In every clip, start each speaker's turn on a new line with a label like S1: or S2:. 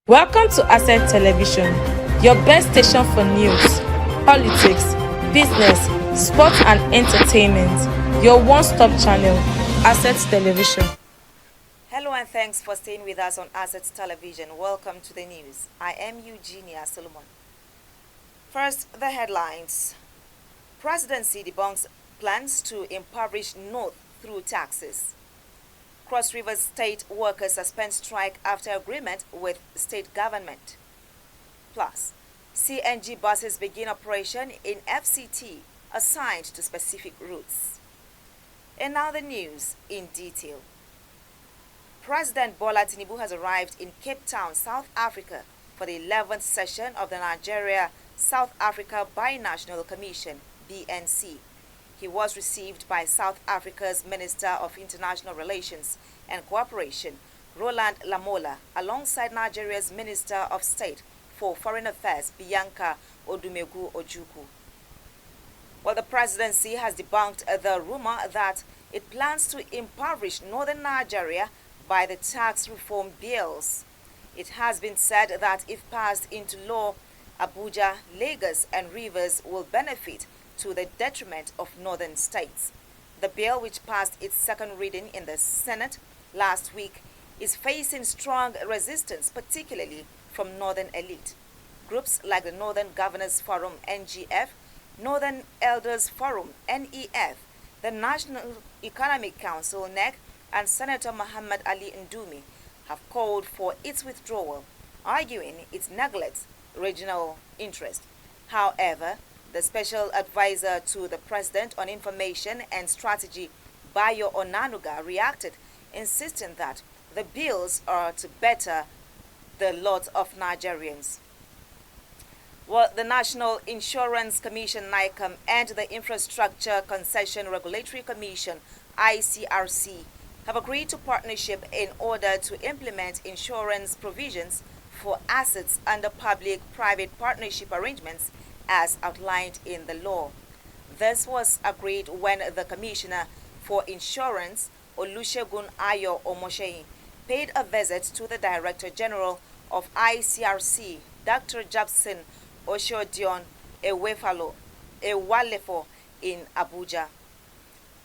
S1: Welcome to Asset Television, your best station for news, politics, business, sports and entertainment. Your one-stop channel, Asset Television.
S2: Hello and thanks for staying with us on Asset Television. Welcome to the news. I am Eugenia Solomon. First, the headlines. Presidency debunks plans to impoverish North through taxes. Cross River State workers suspend strike after agreement with state government. Plus, CNG buses begin operation in FCT assigned to specific routes. And now the news in detail. President Belletin has arrived in Cape Town, South Africa for the 11th session of the Nigeria-South Africa Binational Commission, BNC. He was received by South Africa's Minister of International Relations and Cooperation, Roland Lamola, alongside Nigeria's Minister of State for Foreign Affairs, Bianca Odumegu Ojukwu. Well, the presidency has debunked the rumor that it plans to impoverish northern Nigeria by the tax reform bills. It has been said that if passed into law, Abuja, Lagos, and Rivers will benefit to the detriment of northern states. The bill, which passed its second reading in the Senate last week, is facing strong resistance, particularly from northern elite. Groups like the Northern Governors Forum, NGF, Northern Elders Forum, NEF, the National Economic Council, NEC, and Senator Muhammad Ali Ndumi have called for its withdrawal, arguing it neglects regional interest. However, the special advisor to the president on information and strategy, Bayo Onanuga, reacted, insisting that the bills are to better the lot of Nigerians. Well, the National Insurance Commission, NICOM, and the Infrastructure Concession Regulatory Commission, ICRC, have agreed to partnership in order to implement insurance provisions for assets under public-private partnership arrangements as outlined in the law. This was agreed when the Commissioner for Insurance, Olusegun Ayo Omosheyin, paid a visit to the Director General of ICRC, Dr. Jabson Oshodion Ewalefo, in Abuja.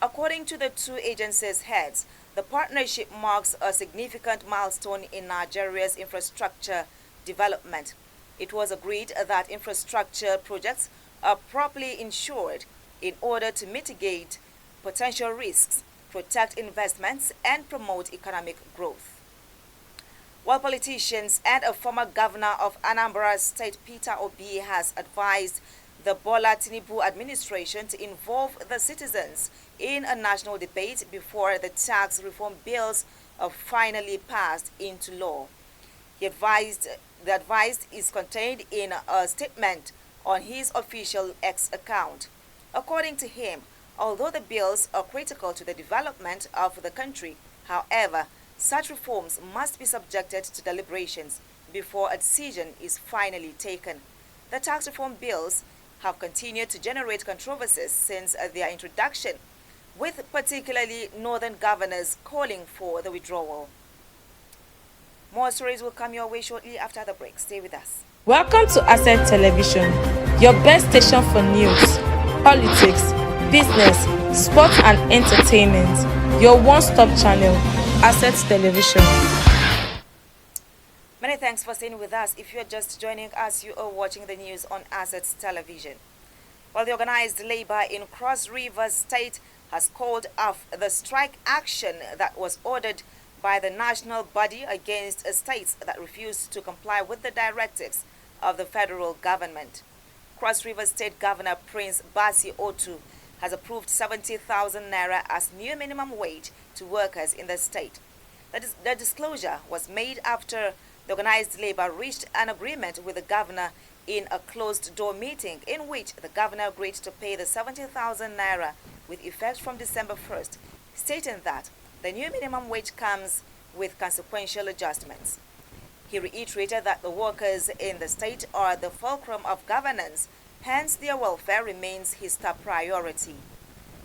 S2: According to the two agencies' heads, the partnership marks a significant milestone in Nigeria's infrastructure development. It was agreed that infrastructure projects are properly insured in order to mitigate potential risks, protect investments, and promote economic growth. While politicians and a former governor of Anambra State, Peter Obi, has advised the Belletin administration to involve the citizens in a national debate before the tax reform bills are finally passed into law. The advice is contained in a statement on his official X account. According to him, although the bills are critical to the development of the country, however, such reforms must be subjected to deliberations before a decision is finally taken. The tax reform bills have continued to generate controversies since their introduction, with particularly northern governors calling for the withdrawal. More stories will come your way shortly after the break. Stay with us.
S1: Welcome to Asset Television, your best station for news, politics, business, sports and entertainment. Your one-stop channel, Asset Television.
S2: Many thanks for staying with us. If you're just joining us, you are watching the news on Assets Television. Well, the organized labor in Cross River State has called off the strike action that was ordered by the national body against states that refused to comply with the directives of the federal government. Cross River State Governor Prince Basi Otu has approved 70,000 naira as new minimum wage to workers in the state. The disclosure was made after the organized labor reached an agreement with the governor in a closed-door meeting in which the governor agreed to pay the 70,000 naira with effect from December 1st, stating that the new minimum wage comes with consequential adjustments. He reiterated that the workers in the state are the fulcrum of governance, hence their welfare remains his top priority.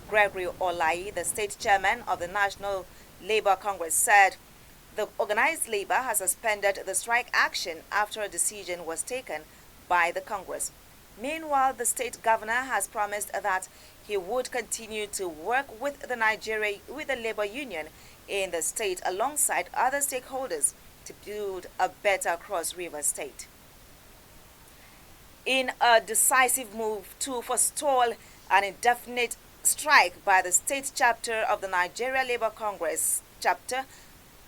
S2: Gregory Olai, the state chairman of the National Labor Congress, said The organized labor has suspended the strike action after a decision was taken by the Congress. Meanwhile, the state governor has promised that he would continue to work with the labor union in the state alongside other stakeholders to build a better Cross River state. In a decisive move to forestall an indefinite strike by the state chapter of the Nigeria Labour Congress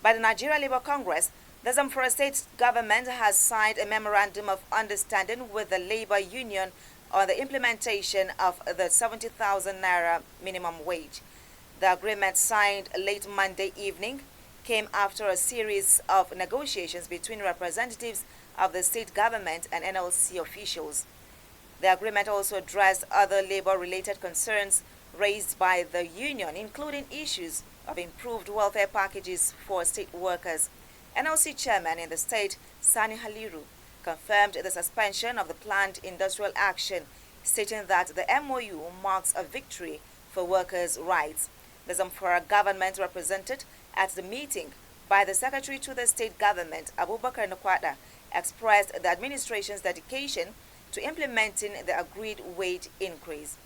S2: the Zamfara state government has signed a memorandum of understanding with the labor union on the implementation of the 70,000 naira minimum wage. The agreement, signed late Monday evening, came after a series of negotiations between representatives of the state government and NLC officials. The agreement also addressed other labor-related concerns raised by the union, including issues of improved welfare packages for state workers. NLC chairman in the state, Sani Haliru, confirmed the suspension of the planned industrial action, stating that the MOU marks a victory for workers' rights. The Zamfara government, represented at the meeting by the secretary to the state government, Abubakar Nakwada, expressed the administration's dedication to implementing the agreed wage increase.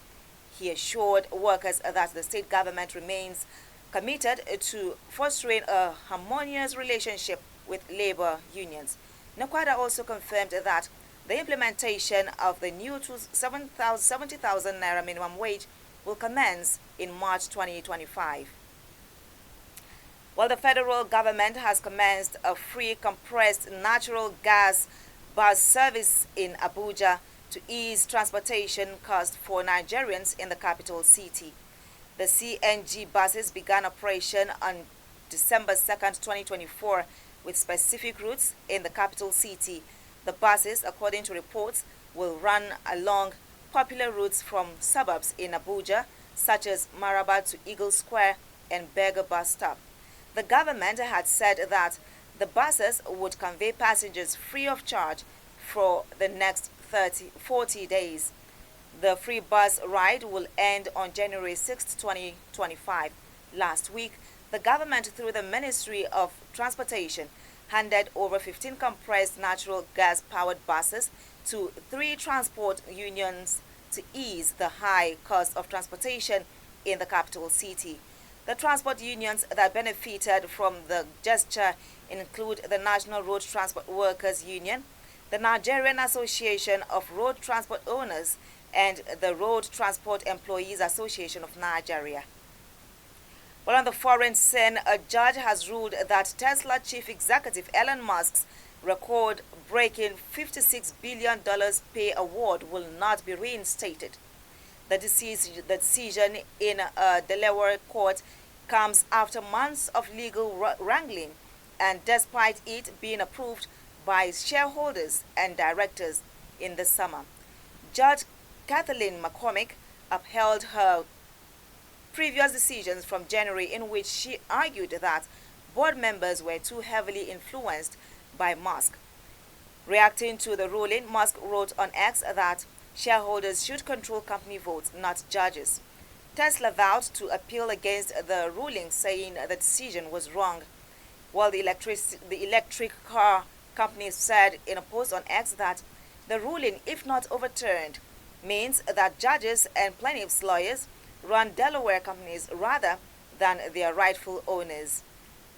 S2: He assured workers that the state government remains committed to fostering a harmonious relationship with labor unions. Nakwada also confirmed that the implementation of the new 70,000 naira minimum wage will commence in March 2025. While the federal government has commenced a free compressed natural gas bus service in Abuja to ease transportation costs for Nigerians in the capital city. The CNG buses began operation on December 2nd, 2024, with specific routes in the capital city. The buses, according to reports, will run along popular routes from suburbs in Abuja, such as Maraba to Eagle Square and Berger bus stop. The government had said that the buses would convey passengers free of charge for the next 40 days. The free bus ride will end on January 6, 2025. Last week, the government, through the Ministry of Transportation, handed over 15 compressed natural gas-powered buses to 3 transport unions to ease the high cost of transportation in the capital city. The transport unions that benefited from the gesture include the National Road Transport Workers Union, the Nigerian Association of Road Transport Owners, and the Road Transport Employees Association of Nigeria. Well, on the foreign scene, a judge has ruled that Tesla chief executive Elon Musk's record-breaking $56 billion pay award will not be reinstated. The decision in a Delaware court comes after months of legal wrangling and despite it being approved by shareholders and directors in the summer. Judge Kathleen McCormick upheld her previous decisions from January, in which she argued that board members were too heavily influenced by Musk. Reacting to the ruling, Musk wrote on X that shareholders should control company votes, not judges. Tesla vowed to appeal against the ruling, saying the decision was wrong, while the electric car company said in a post on X that the ruling, if not overturned, means that judges and plaintiffs' lawyers run Delaware companies rather than their rightful owners.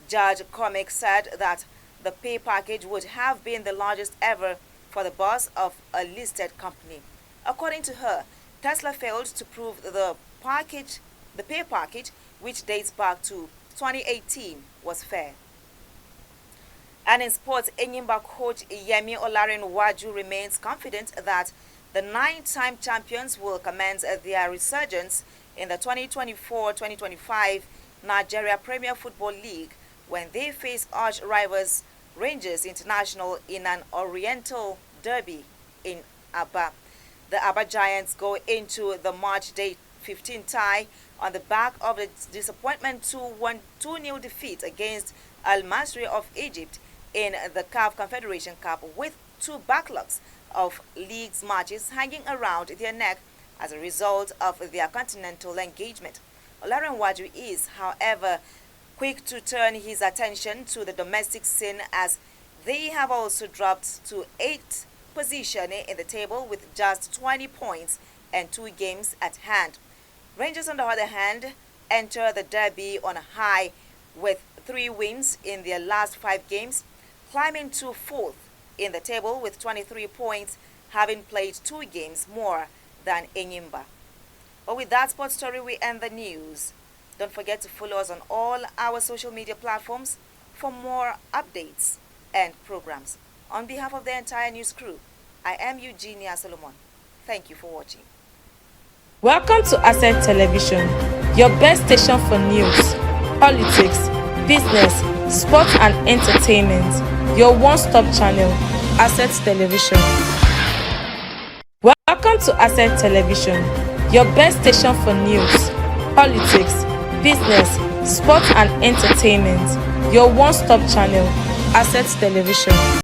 S2: Judge Cormick said that the pay package would have been the largest ever for the boss of a listed company. According to her, Tesla failed to prove the pay package, which dates back to 2018, was fair. And in sports, Enyimba coach Yemi Olarenwaju remains confident that the 9-time champions will commence their resurgence in the 2024-2025 Nigeria Premier Football League when they face arch rivals Rangers International in an Oriental Derby in Aba. The Aba Giants go into the March Day 15 tie on the back of the disappointment 2-0 defeat against Al Masry of Egypt in the CAF Confederation Cup, with 2 backlogs of league's matches hanging around their neck as a result of their continental engagement. Olarenwaju is, however, quick to turn his attention to the domestic scene as they have also dropped to 8th position in the table with just 20 points and 2 games at hand. Rangers, on the other hand, enter the derby on a high with 3 wins in their last 5 games, climbing to 4th in the table with 23 points, having played 2 games more than Enyimba. But with that sports story, we end the news. Don't forget to follow us on all our social media platforms for more updates and programs. On behalf of the entire news crew, I am Eugenia Solomon. Thank you for watching.
S1: Welcome to Asset Television, your best station for news, politics, business, sports and entertainment. Your one-stop channel, Asset Television. Welcome to Asset Television, your best station for news, politics, business, sports and entertainment. Your one-stop channel, Asset Television.